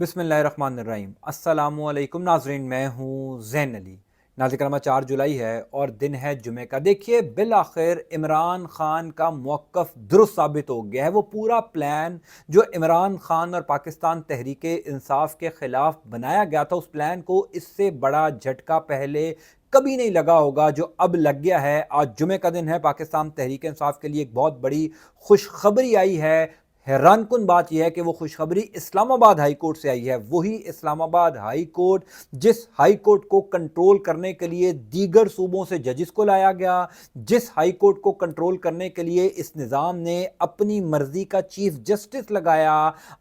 बिस्मिल्लाहिर्रहमानिर्रहीम अस्सलाम वालेकुम नाजरीन, मैं हूँ ज़ैन अली। नाज़रीन करम 4 जुलाई है और दिन है जुमे का। देखिए, बिल आखिर इमरान खान का मौक़िफ़ दुरुस्त साबित हो गया है। वो पूरा प्लान जो इमरान खान और पाकिस्तान तहरीक इंसाफ के ख़िलाफ़ बनाया गया था, उस प्लान को इससे बड़ा झटका पहले कभी नहीं लगा होगा जो अब लग गया है। आज जुमे का दिन है। पाकिस्तान तहरीक इंसाफ के लिए एक बहुत बड़ी खुशखबरी आई है। हैरानकुन बात यह है कि वो खुशखबरी इस्लामाबाद हाई कोर्ट से आई है। वही इस्लामाबाद हाई कोर्ट जिस हाई कोर्ट को कंट्रोल करने के लिए दीगर सूबों से जजिस को लाया गया, जिस हाई कोर्ट को कंट्रोल करने के लिए इस निज़ाम ने अपनी मर्जी का चीफ जस्टिस लगाया,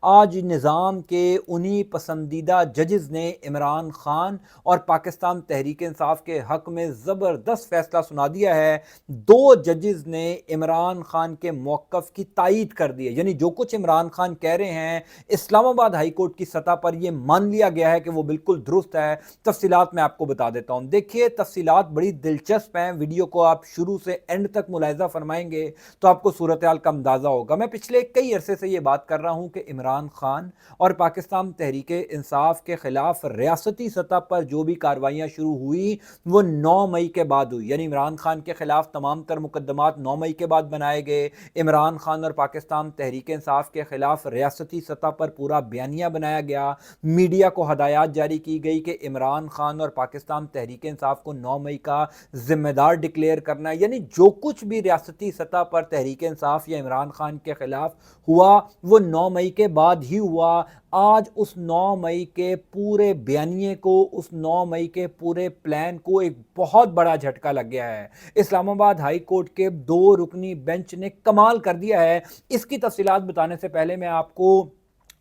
आज निज़ाम के उन्हीं पसंदीदा जजिस ने इमरान खान और पाकिस्तान तहरीक इंसाफ के हक में ज़बरदस्त फैसला सुना दिया है। 2 जजिस ने इमरान खान के मौक़िफ़ की तायीद कर दी है। यानी जो कुछ इमरान खान कह रहे हैं, इस्लामाबाद हाई कोर्ट की सतह पर यह मान लिया गया है कि वो बिल्कुल दुरुस्त है। तफसीलात मैं आपको बता देता हूं। देखिए, तफसीलात बड़ी दिलचस्प हैं। वीडियो को आप शुरू से एंड तक मुलाहिजा फरमाएंगे तो आपको सूरत हाल का अंदाजा होगा। मैं पिछले कई अरसे से यह बात कर रहा हूं कि इमरान खान और पाकिस्तान तहरीक इंसाफ के खिलाफ रियासती सतह पर जो भी कार्रवाइयां शुरू हुई वो 9 मई के बाद हुई। यानी इमरान खान के खिलाफ तमाम तर मुकदमात 9 मई के बाद बनाए गए। इमरान खान और पाकिस्तान तहरीक इंसाफ के खिलाफ रियासती सतह पर पूरा बयानिया बनाया गया। मीडिया को हदायत जारी की गई कि इमरान खान और पाकिस्तान तहरीक इंसाफ को 9 मई का जिम्मेदार डिक्लेयर करना है। यानी जो कुछ भी रियासती सतह पर तहरीक इंसाफ या इमरान खान के खिलाफ हुआ वो 9 मई के बाद ही हुआ। आज उस 9 मई के पूरे बयानिए को, उस 9 मई के पूरे प्लान को एक बहुत बड़ा झटका लग गया है। इस्लामाबाद हाई कोर्ट के 2 रुकनी बेंच ने कमाल कर दिया है। इसकी तफसीलात बताने से पहले मैं आपको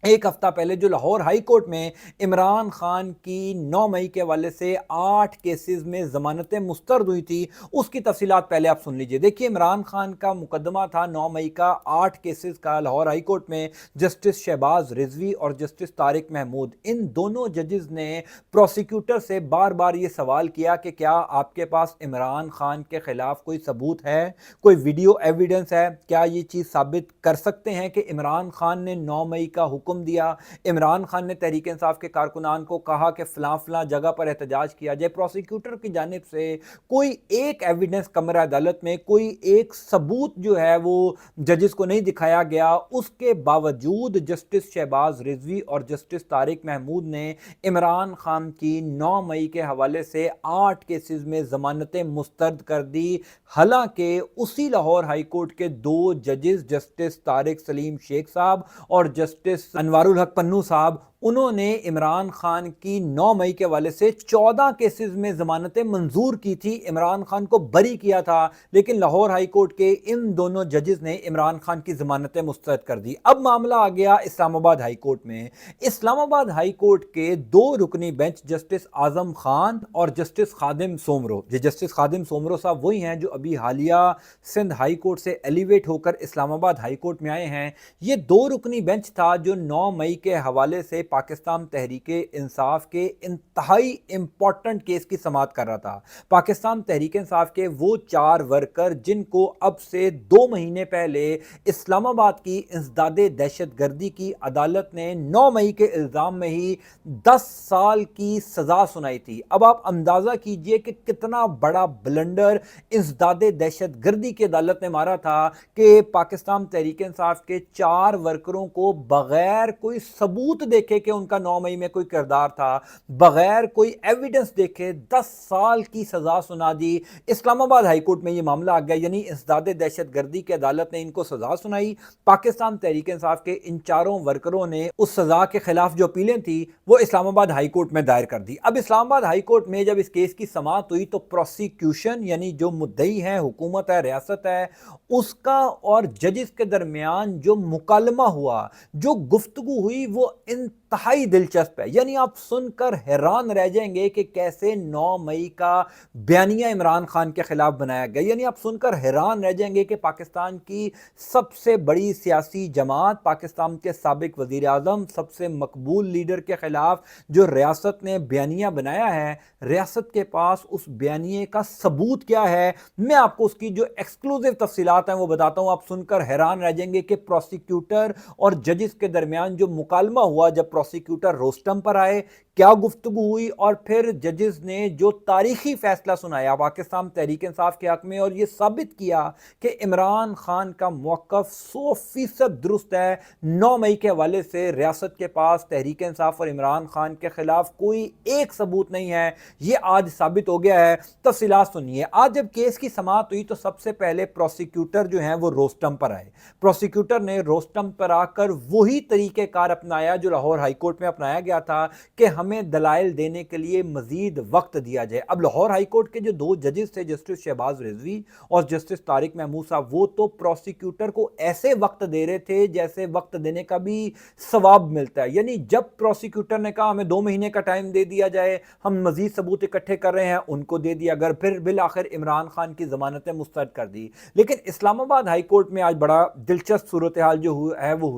एक हफ्ता पहले जो लाहौर हाई कोर्ट में इमरान खान की 9 मई के हवाले से 8 केसेस में ज़मानतें मुस्तरद हुई थी, उसकी तफसीलात पहले आप सुन लीजिए। देखिए, इमरान खान का मुकदमा था 9 मई का 8 केसेस का लाहौर हाई कोर्ट में। जस्टिस शहबाज रिजवी और जस्टिस तारिक महमूद, इन दोनों जजेस ने प्रोसिक्यूटर से बार बार ये सवाल किया कि क्या आपके पास इमरान खान के खिलाफ कोई सबूत है, कोई वीडियो एविडेंस है, क्या ये चीज़ साबित कर सकते हैं कि इमरान खान ने 9 मई का हुक्म दिया, इमरान खान ने तहरीक इंसाफ के कारकुनान को कहा कि फलां फलां जगह पर एहतजाज किया जाए। प्रोसिक्यूटर की जानिब से कोई एक एविडेंस कमरा अदालत में, कोई एक सबूत जो है वो जजेस को नहीं दिखाया गया। उसके बावजूद जस्टिस शहबाज रिजवी और जस्टिस तारिक महमूद ने इमरान खान की 9 मई के हवाले से 8 केसेस में जमानतें मुस्तरद कर दी। हालांकि उसी लाहौर हाई कोर्ट के 2 जजेस जस्टिस तारिक सलीम शेख साहब और जस्टिस अनवारुल हक पन्नू साहब, उन्होंने इमरान खान की 9 मई के हवाले से 14 केसेस में जमानतें मंजूर की थी, इमरान खान को बरी किया था। लेकिन लाहौर हाई कोर्ट के इन दोनों जजेस ने इमरान खान की जमानतें मुस्तरद कर दी। अब मामला आ गया इस्लामाबाद हाई कोर्ट में। इस्लामाबाद हाई कोर्ट के 2 रुकनी बेंच जस्टिस आजम खान और जस्टिस खादिम सोमरो, ये जस्टिस खादिम सोमरो साहब वही हैं जो अभी हालिया सिंध हाई कोर्ट से एलिवेट होकर इस्लामाबाद हाई कोर्ट में आए हैं। ये 2 रुकनी बेंच था जो 9 मई के हवाले से पाकिस्तान तहरीक इंसाफ के इंतहाई इंपॉर्टेंट केस की समाअत कर रहा था। पाकिस्तान तहरीक इंसाफ के वो 4 वर्कर जिनको अब से 2 महीने पहले इस्लामाबाद की इंसदादे दहशत गर्दी की अदालत ने 9 मई के इल्ज़ाम में ही 10 साल की सज़ा सुनाई थी। अब आप अंदाज़ा कीजिए कि कितना बड़ा ब्लंडर इंसदादे दहशत गर्दी की अदालत ने मारा था कि पाकिस्तान तहरीक इंसाफ के 4 वर्करों को बगैर कोई सबूत देखे कि उनका 9 मई में कोई किरदार था, बगैर कोई एविडेंस देखे 10 साल की सजा सुना दी। इस्लामाबाद हाई कोर्ट में यह मामला आ गया। यानी इंसदादे दहशत गर्दी की अदालत ने इनको सजा सुनाई। पाकिस्तान तहरीक इंसाफ के इन 4 वर्करों ने उस सजा के खिलाफ जो अपीलें थी वो इस्लामाबाद हाई कोर्ट में दायर कर दी। अब इस्लामाबाद हाई कोर्ट में जब इस केस की समाअत हुई तो प्रोसिक्यूशन यानी जो मुद्दई है, हुकूमत है, रियासत है, उसका और जजिस के दरमियान जो मुकालमा हुआ, जो गुफ्तगू हुई, वो इंतहाई दिलचस्प है। यानी आप सुनकर हैरान रह जाएंगे कि कैसे 9 मई का बयानिया इमरान खान के खिलाफ बनाया गया। यानी आप सुनकर हैरान रह जाएंगे कि पाकिस्तान की सबसे बड़ी सियासी जमात, पाकिस्तान के साबिक वजीर आजम, सबसे मकबूल लीडर के खिलाफ जो रियासत ने बयानिया बनाया है, रियासत के पास उस बयानिए का सबूत क्या है, मैं आपको उसकी जो एक्सक्लूसिव तफसीलात हैं वो बताता हूं। आप सुनकर हैरान रह जाएंगे कि प्रोसिक्यूटर और जजिस के दरमियान जो मुकालमा हुआ, जब प्रोसिक्यूटर रोस्टम पर आए, क्या गुफ्तगू हुई और फिर जजेस ने जो तारीखी फैसला सुनाया पाकिस्तान तहरीक इंसाफ के हक में और ये साबित किया कि इमरान खान का मौक़िफ़ 100% दुरुस्त है। 9 मई के हवाले से रियासत के पास तहरीक इंसाफ और इमरान खान के खिलाफ कोई एक सबूत नहीं है, ये आज साबित हो गया है। तफसीलात सुनिए। आज जब केस की समाअत हुई तो सबसे पहले प्रोसिक्यूटर जो हैं वो रोस्टम पर आए। प्रोसिक्यूटर ने रोस्टम पर आकर वही तरीक़ेकार अपनाया जो लाहौर हाई कोर्ट में अपनाया गया था कि हमें दलाइल देने के लिए मजीद वक्त दिया जाए। अब लाहौर हाई कोर्ट के जो 2 जजेस थे, जस्टिस शहबाज रिजवी और जस्टिस तारिक महमूद साहब, वो तो प्रोसिक्यूटर को ऐसे वक्त दे रहे थे जैसे वक्त देने का भी सवाब मिलता है। यानी जब प्रोसिक्यूटर ने कहा हमें 2 महीने का टाइम दे दिया जाए, हम मजीद सबूत इकट्ठे कर रहे हैं, उनको दे दिया। अगर फिर बिल आखिर इमरान खान की जमानतें मुस्तरद कर दी। लेकिन इस्लामाबाद हाई कोर्ट में आज बड़ा दिलचस्प सूरत हाल जो है वो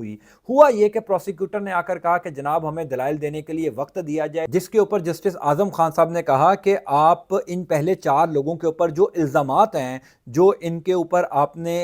हुआ ये कि प्रोसिक्यूटर ने आकर कहा कि जनाब हमें दलाइल देने के लिए वक्त दिया जाए, जिसके ऊपर जस्टिस आजम खान साहब ने कहा कि आप इन पहले 4 लोगों के ऊपर जो इल्ज़ामात हैं, जो इनके ऊपर आपने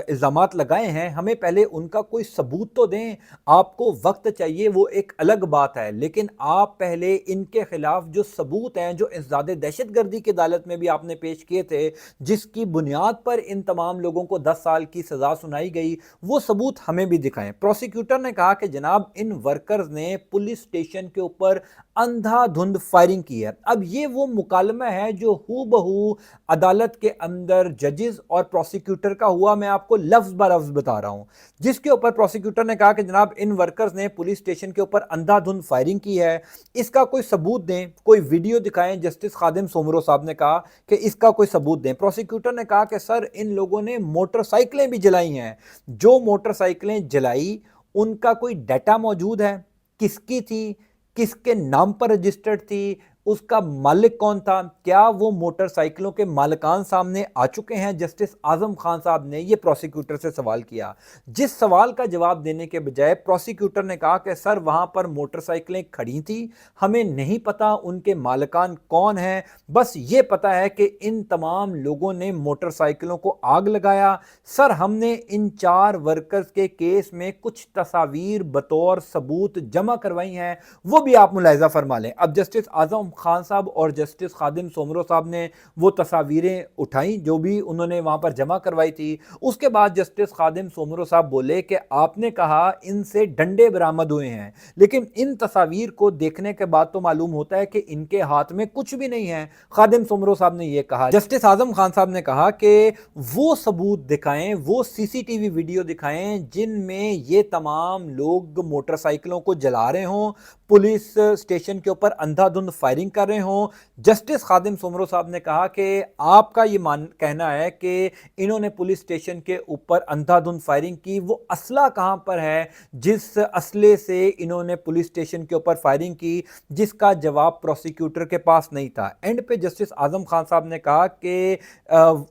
इल्ज़ामात लगाए हैं, हमें पहले उनका कोई सबूत तो दें। आपको वक्त चाहिए वो एक अलग बात है, लेकिन आप पहले इनके खिलाफ जो सबूत हैं, जो इंसदादे दहशतगर्दी की अदालत में भी आपने पेश किए थे, जिसकी बुनियाद पर इन तमाम लोगों को 10 साल की सज़ा सुनाई गई, वो सबूत हमें भी दिखाएं। प्रोसिक्यूटर ने कहा कि जनाब इन वर्कर्स ने पुलिस स्टेशन के ऊपर अंधाधुंध फायरिंग की है। अब ये वो मुकालमा है जो हूबहू अदालत के अंदर जजेस और प्रोसिक्यूटर का हुआ, मैं आपको लफ्ज ब लफ्ज बता रहा हूं, जिसके ऊपर प्रोसिक्यूटर ने कहा कि जनाब इन वर्कर्स ने पुलिस स्टेशन के ऊपर अंधाधुंध फायरिंग की है, इसका कोई सबूत दें, कोई वीडियो दिखाएं। जस्टिस खादिम सोमरो साहब ने कहा कि इसका कोई सबूत दें। प्रोसिक्यूटर ने कहा कि सर इन लोगों ने मोटरसाइकिलें भी जलाई हैं, जो मोटरसाइकिलें जलाई उनका कोई डाटा मौजूद है, किसकी थी, किसके नाम पर रजिस्टर्ड थी, उसका मालिक कौन था, क्या वो मोटरसाइकिलों के मालिकान सामने आ चुके हैं। जस्टिस आजम खान साहब ने ये प्रोसिक्यूटर से सवाल किया, जिस सवाल का जवाब देने के बजाय प्रोसिक्यूटर ने कहा कि सर वहां पर मोटरसाइकिलें खड़ी थी, हमें नहीं पता उनके मालिकान कौन हैं, बस ये पता है कि इन तमाम लोगों ने मोटरसाइकिलों को आग लगाया। सर हमने इन 4 वर्कर्स के केस में कुछ तस्वीर बतौर सबूत जमा करवाई हैं, वो भी आप मुलाहिजा फरमा लें। अब जस्टिस आजम खान साहब और जस्टिस खादिम सोमरो साहब ने वो तस्वीरें उठाई जो भी उन्होंने वहां पर जमा करवाई थी। उसके बाद जस्टिस खादिम सोमरो साहब बोले कि आपने कहा इनसे डंडे बरामद हुए हैं, लेकिन इन तस्वीर को देखने के बाद तो मालूम होता है कि इनके हाथ में कुछ भी नहीं है। खादिम सोमरो साहब ने यह कहा। जस्टिस आजम खान साहब ने कहा कि वो सबूत दिखाएं, वो सीसीटीवी वीडियो दिखाएं जिनमें ये तमाम लोग मोटरसाइकिलों को जला रहे हों, पुलिस स्टेशन के ऊपर अंधाधुंध फायरिंग कर रहे हों। जस्टिस खादिम सोमरो साहब ने कहा कि आपका ये कहना है कि इन्होंने पुलिस स्टेशन के ऊपर अंधाधुंध फायरिंग की, वो असला कहां पर है जिस असले से इन्होंने पुलिस स्टेशन के ऊपर फायरिंग की, जिसका जवाब प्रोसिक्यूटर के पास नहीं था। एंड पे जस्टिस आजम खान साहब ने कहा कि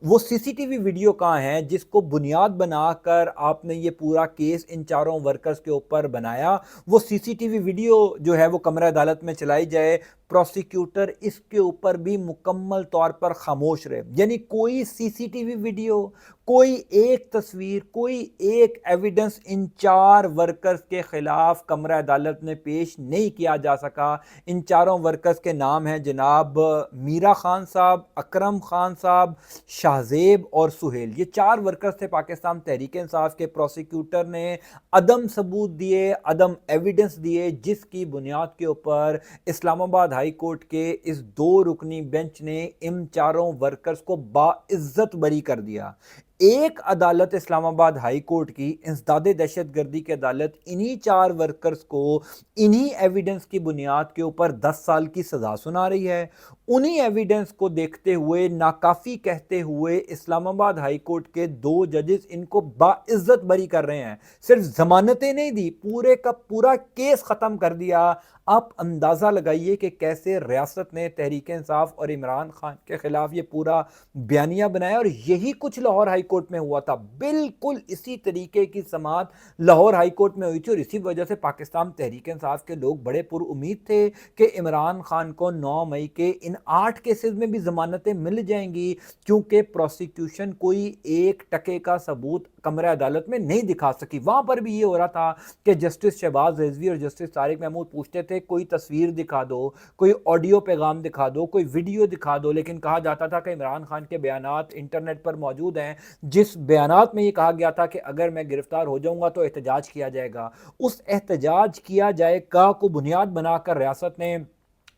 वो सीसीटीवी वीडियो कहां है जिसको बुनियाद बनाकर आपने ये पूरा केस इन 4 वर्कर्स के ऊपर बनाया, वो सीसीटीवी वीडियो जो है वो कमरा अदालत में चलाई जाए। प्रोसिक्यूटर इसके ऊपर भी मुकम्मल तौर पर खामोश रहे, यानी कोई सीसीटीवी वीडियो, कोई एक तस्वीर, कोई एक एविडेंस इन 4 वर्कर्स के खिलाफ कमरा अदालत में पेश नहीं किया जा सका। इन 4 वर्कर्स के नाम हैं जनाब मीरा खान साहब, अकरम खान साहब, शाहजेब और सुहेल। ये 4 वर्कर्स थे पाकिस्तान तहरीक इंसाफ के। प्रोसिक्यूटर ने अदम सबूत दिए, अदम एविडेंस दिए, जिसकी बुनियाद के ऊपर इस्लामाबाद हाई कोर्ट के इस 2 रुकनी बेंच ने इन 4 वर्कर्स को बाइज्जत बरी कर दिया। एक अदालत इस्लामाबाद हाई कोर्ट की इंसदादे दहशतगर्दी की अदालत इन्हीं 4 वर्कर्स को इन्हीं एविडेंस की बुनियाद के ऊपर 10 साल की सज़ा सुना रही है। उन्हीं एविडेंस को देखते हुए, नाकाफ़ी कहते हुए इस्लामाबाद हाई कोर्ट के 2 जजेस इनको बाइज्जत बरी कर रहे हैं। सिर्फ जमानतें नहीं दी, पूरे का पूरा केस ख़त्म कर दिया। आप अंदाज़ा लगाइए कि कैसे रियासत ने तहरीक इंसाफ और इमरान खान के खिलाफ ये पूरा बयानिया बनाया, और यही कुछ लाहौर हाई کورٹ میں ہوا تھا، بالکل اسی طریقے کی سماعت لاہور ہائی کورٹ میں ہوئی تھی، اور اسی وجہ سے پاکستان تحریک انصاف کے لوگ بڑے پر امید تھے کہ عمران خان کو 9 مئی کے ان 8 کیسز میں بھی ضمانتیں مل جائیں گی، کیونکہ پروسیکیوشن کوئی ایک ٹکے کا ثبوت کمرہ عدالت میں نہیں دکھا سکی۔ وہاں پر بھی یہ ہو رہا تھا کہ جسٹس شہباز رضوی اور جسٹس طارق محمود پوچھتے تھے کوئی تصویر دکھا دو، کوئی آڈیو پیغام دکھا دو، کوئی ویڈیو دکھا دو، لیکن کہا جاتا تھا کہ عمران خان کے بیانات انٹرنیٹ پر موجود ہیں، جس بیانات میں یہ کہا گیا تھا کہ اگر میں گرفتار ہو جاؤں گا تو احتجاج کیا جائے گا، اس احتجاج کیا جائے گا کو بنیاد بنا کر ریاست نے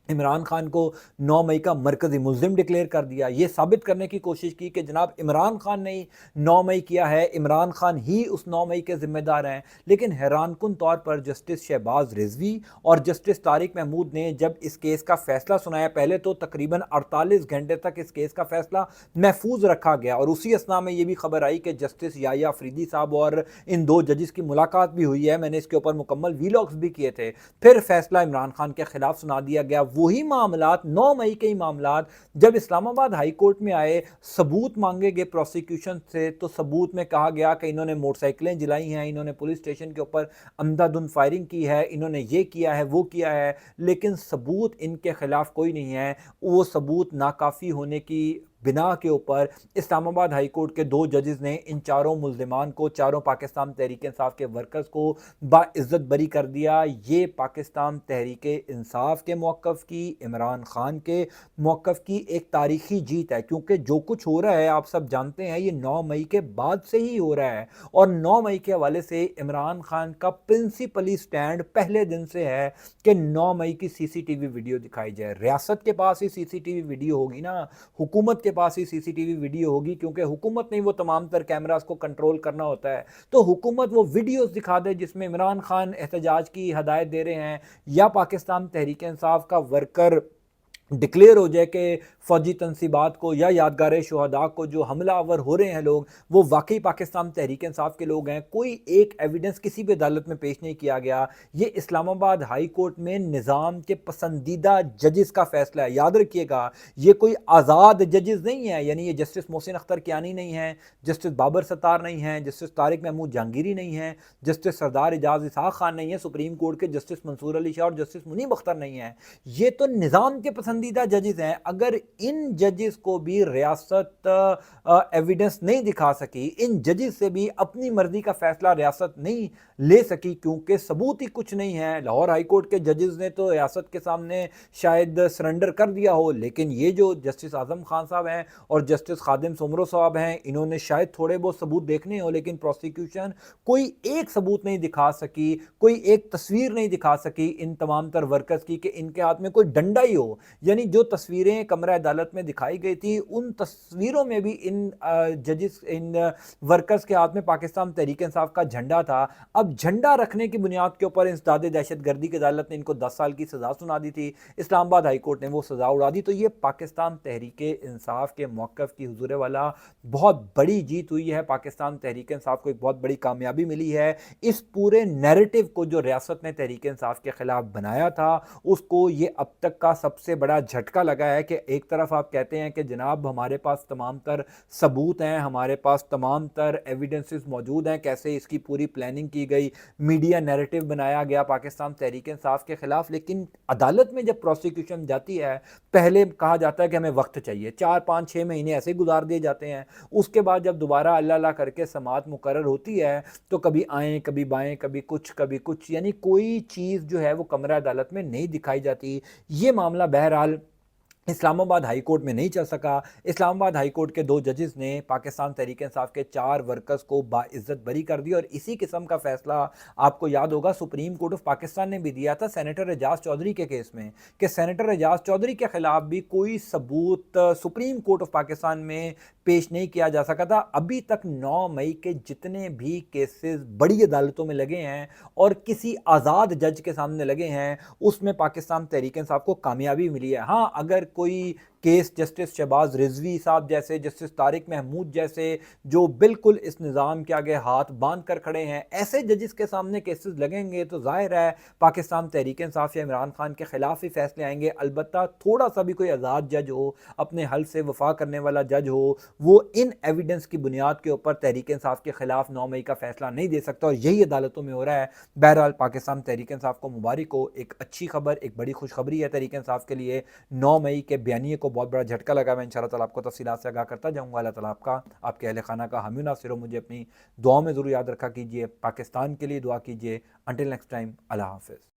عمران خان کو 9 مئی کا مرکزی ملزم ڈکلیئر کر دیا۔ یہ ثابت کرنے کی کوشش کی کہ جناب عمران خان نے 9 مئی کیا ہے، عمران خان ہی اس 9 مئی کے ذمہ دار ہیں، لیکن حیران کن طور پر جسٹس شہباز رضوی اور جسٹس طارق محمود نے جب اس کیس کا فیصلہ سنایا، پہلے تو تقریباً 48 گھنٹے تک اس کیس کا فیصلہ محفوظ رکھا گیا، اور اسی اثناء میں یہ بھی خبر آئی کہ جسٹس یحییٰ افریدی صاحب اور ان دو ججز کی ملاقات بھی ہوئی ہے، میں نے اس کے اوپر مکمل ویلاگز بھی کیے تھے۔ پھر فیصلہ عمران خان کے خلاف سنا دیا گیا۔ وہی معاملات 9 مئی کے ہی معاملات جب اسلام آباد ہائی کورٹ میں آئے، ثبوت مانگے گئے پروسیکیوشن سے، تو ثبوت میں کہا گیا کہ انہوں نے موٹر سائیکلیں جلائی ہیں، انہوں نے پولیس اسٹیشن کے اوپر اندھا دھند فائرنگ کی ہے، انہوں نے یہ کیا ہے وہ کیا ہے، لیکن ثبوت ان کے خلاف کوئی نہیں ہے۔ وہ ثبوت ناکافی ہونے کی بنا کے اوپر اسلام آباد ہائی کورٹ کے 2 ججز نے ان چاروں ملزمان کو، چاروں پاکستان تحریک انصاف کے ورکرز کو باعزت بری کر دیا۔ یہ پاکستان تحریک انصاف کے موقف کی، عمران خان کے موقف کی ایک تاریخی جیت ہے، کیونکہ جو کچھ ہو رہا ہے آپ سب جانتے ہیں یہ 9 مئی کے بعد سے ہی ہو رہا ہے، اور 9 مئی کے حوالے سے عمران خان کا پرنسپلی سٹینڈ پہلے دن سے ہے کہ 9 مئی کی سی سی ٹی وی ویڈیو دکھائی جائے۔ ریاست کے پاس ہی سی سی ٹی وی ویڈیو ہوگی نا، حکومت کے پاس ہی سی سی ٹی وی ویڈیو ہوگی، کیونکہ حکومت نے وہ تمام تر کیمراز کو کنٹرول کرنا ہوتا ہے، تو حکومت وہ ویڈیوز دکھا دے جس میں عمران خان احتجاج کی ہدایت دے رہے ہیں، یا پاکستان تحریک انصاف کا ورکر ڈکلیئر ہو جائے کہ فوجی تنصیبات کو یا یادگار شہداء کو جو حملہ آور ہو رہے ہیں لوگ، وہ واقعی پاکستان تحریک انصاف کے لوگ ہیں۔ کوئی ایک ایویڈنس کسی بھی عدالت میں پیش نہیں کیا گیا۔ یہ اسلام آباد ہائی کورٹ میں نظام کے پسندیدہ ججز کا فیصلہ ہے، یاد رکھیے گا، یہ کوئی آزاد ججز نہیں ہے، یعنی یہ جسٹس محسن اختر کیانی نہیں ہیں، جسٹس بابر ستار نہیں ہیں، جسٹس طارق محمود جہانگیری نہیں ہیں، جسٹس سردار اعجاز اسحاق خان نہیں ہیں، سپریم کورٹ کے جسٹس منصور علی شاہ اور جسٹس منیب اختر نہیں ہیں، یہ تو نظام کے پسندیدہ ججز ہیں۔ اگر ان ججز کو بھی ریاست ایویڈنس نہیں دکھا سکی، ان ججز سے بھی اپنی مرضی کا فیصلہ ریاست نہیں لے سکی، کیونکہ ثبوت ہی کچھ نہیں ہے۔ لاہور ہائی کورٹ کے ججز نے تو ریاست کے سامنے شاید سرنڈر کر دیا ہو، لیکن یہ جو جسٹس اعظم خان صاحب ہیں اور جسٹس خادم سمرو صاحب ہیں، انہوں نے شاید تھوڑے بہت ثبوت دیکھنے ہو، لیکن پروسیکیوشن کوئی ایک ثبوت نہیں دکھا سکی، کوئی ایک تصویر نہیں دکھا سکی ان تمام تر ورکرز کی کہ ان کے ہاتھ میں کوئی ڈنڈا ہی ہو۔ یعنی جو تصویریں کمرہ عدالت میں دکھائی گئی تھی، ان تصویروں میں بھی ان ججز، ان ورکرز کے ہاتھ میں پاکستان تحریک انصاف کا جھنڈا تھا۔ اب جھنڈا رکھنے کی بنیاد کے اوپر انسداد دہشت گردی کی عدالت نے ان کو 10 سال کی سزا سنا دی تھی، اسلام آباد ہائی کورٹ نے وہ سزا اڑا دی۔ تو یہ پاکستان تحریک انصاف کے موقف کی حضور والا بہت بڑی جیت ہوئی ہے، پاکستان تحریک انصاف کو ایک بہت بڑی کامیابی ملی ہے۔ اس پورے نیریٹو کو جو ریاست نے تحریک انصاف کے خلاف بنایا تھا، اس کو یہ اب تک کا سب سے بڑا جھٹکا لگا ہے کہ ایک طرف آپ کہتے ہیں کہ جناب ہمارے پاس تمام تر ثبوت ہیں، ہمارے پاس تمام تر ایویڈنسز موجود ہیں، کیسے اس کی پوری پلاننگ کی گئی، میڈیا نیریٹو بنایا گیا پاکستان تحریک انصاف کے خلاف، لیکن عدالت میں جب پروسیکیوشن جاتی ہے، پہلے کہا جاتا ہے کہ ہمیں وقت چاہیے، 4 5 6 مہینے ایسے گزار دیے جاتے ہیں، اس کے بعد جب دوبارہ اللہ اللہ کر کے سماعت مقرر ہوتی ہے تو کبھی آئیں کبھی بائیں، کبھی کچھ، یعنی کوئی چیز جو ہے وہ کمرہ عدالت میں نہیں دکھائی جاتی۔ یہ معاملہ بہرحال اسلام آباد ہائی کورٹ میں نہیں چل سکا۔ اسلام آباد ہائی کورٹ کے 2 ججز نے پاکستان تحریک انصاف کے 4 ورکرز کو باعزت بری کر دی، اور اسی قسم کا فیصلہ آپ کو یاد ہوگا سپریم کورٹ آف پاکستان نے بھی دیا تھا سینیٹر اعجاز چودھری کے کیس میں، کہ سینیٹر اعجاز چودھری کے خلاف بھی کوئی ثبوت سپریم کورٹ آف پاکستان میں پیش نہیں کیا جا سکا تھا۔ ابھی تک 9 مئی کے جتنے بھی کیسز بڑی عدالتوں میں لگے ہیں اور کسی آزاد جج کے سامنے لگے ہیں، اس میں پاکستان تحریک انصاف کو کامیابی ملی ہے۔ ہاں، اگر کوئی کیس جسٹس شہباز رضوی صاحب جیسے، جسٹس طارق محمود جیسے، جو بالکل اس نظام کے آگے ہاتھ باندھ کر کھڑے ہیں، ایسے ججز کے سامنے کیسز لگیں گے تو ظاہر ہے پاکستان تحریک انصاف یا عمران خان کے خلاف ہی فیصلے آئیں گے۔ البتہ تھوڑا سا بھی کوئی آزاد جج ہو، اپنے حل سے وفا کرنے والا جج ہو، وہ ان ایویڈنس کی بنیاد کے اوپر تحریک انصاف کے خلاف 9 مئی کا فیصلہ نہیں دے سکتا، اور یہی عدالتوں میں ہو رہا ہے۔ بہرحال پاکستان تحریک انصاف کو مبارک ہو، ایک اچھی خبر، ایک بڑی خوشخبری ہے تحریک انصاف کے لیے۔ 9 مئی کے بیانیے کو بہت بڑا جھٹکا لگا۔ میں انشاءاللہ تعالیٰ آپ کو تفصیلات سے آگاہ کرتا جاؤں گا۔ اللہ تعالیٰ آپ کا، آپ کے اہل خانہ کا حامی و ناصر ہو۔ مجھے اپنی دعاؤں میں ضرور یاد رکھا کیجیے۔ پاکستان کے لیے دعا کیجیے۔ انٹل نیکسٹ ٹائم، اللہ حافظ۔